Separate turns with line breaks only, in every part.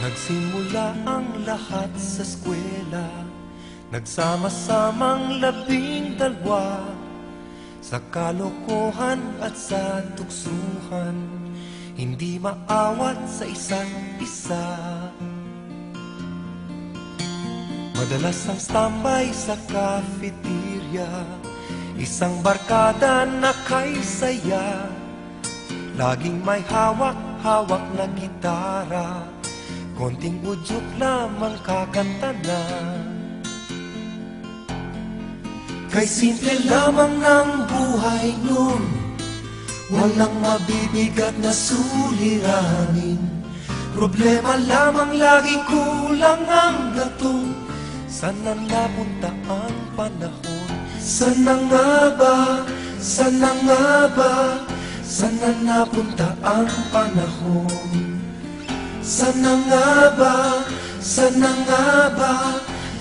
Nagsimula ang lahat sa eskwela, nagsama-samang 12 sa kalokohan at sa tuksuhan, hindi maawat sa isa't isa. Madalas ang standby sa cafeteria, isang barkada na kay saya, laging may hawak-hawak na gitara, konting udyok lamang kakanta na. Kay simple lamang ng buhay nun, walang mabibigat na suliranin. Problema lamang lagi, kulang ang gatong. Sana napunta ang panahon? Sana nga ba? Sana nga ba? Sana napunta ang panahon? Sana nga ba? Sana nga ba?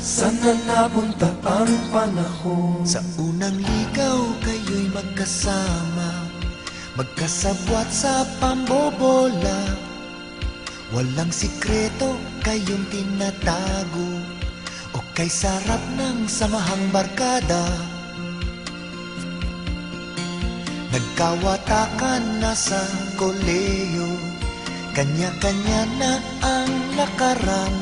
Sana napunta ang panahon?
Sa unang ligaw kayo'y magkasama, magkasabwat sa pambobola. Walang sikreto kayong tinatago, o kay sarap ng samahang barkada. Nagkawatakan na sa koleyo, kanya-kanya na ang lakaran.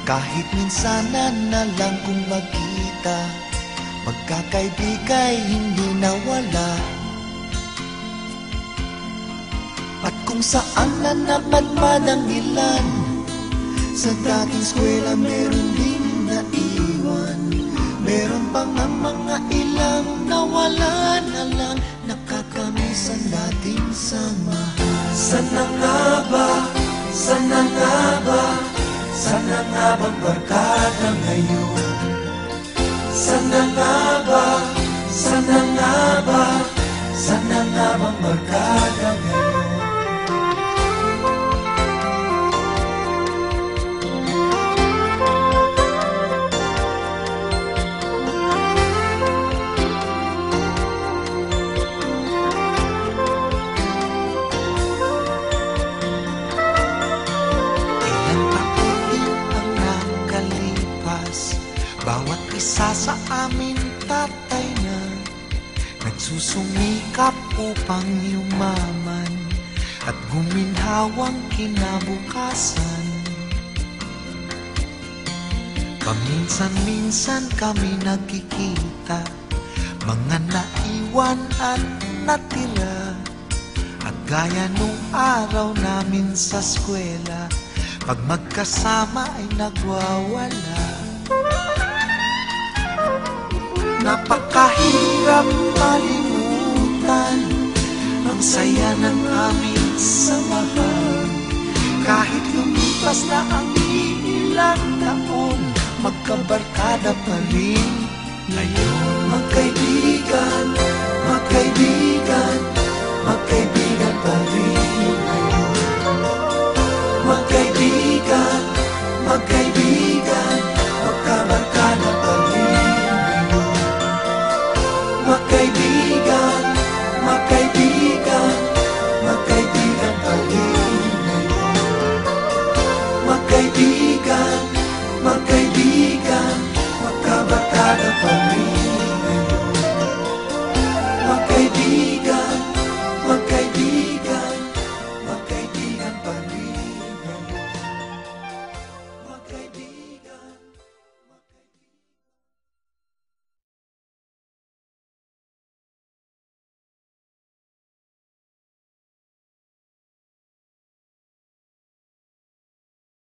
Kahit minsanan na lang kung magkita, magkakaibigay hindi nawala. At kung saan na napadpad ang ilan, sa dating eskwela meron din naiwan. Meron pang ang mga ilang nawala na lang, nakakamiss ang dating samahan.
Sana nga ba? Sana nga ba? Sana nga bang barkada ngayon? Sana nga ba? Sana nga ba? Sana nga bang barkada ngayon?
Bawat isa sa amin tatay na nagsusumikap upang yumaman at guminhawang kinabukasan. Paminsan-minsan kami nagkikita, mga naiwan at natira. At gaya nung araw namin sa eskwela, pag magkasama ay nagwawala. Napakahirap malimutan ang saya ng aming samahan. Kahit lumipas na ang ilang taon, magkabarkada pa rin ngayon.
Magkaibigan, magkaibigan,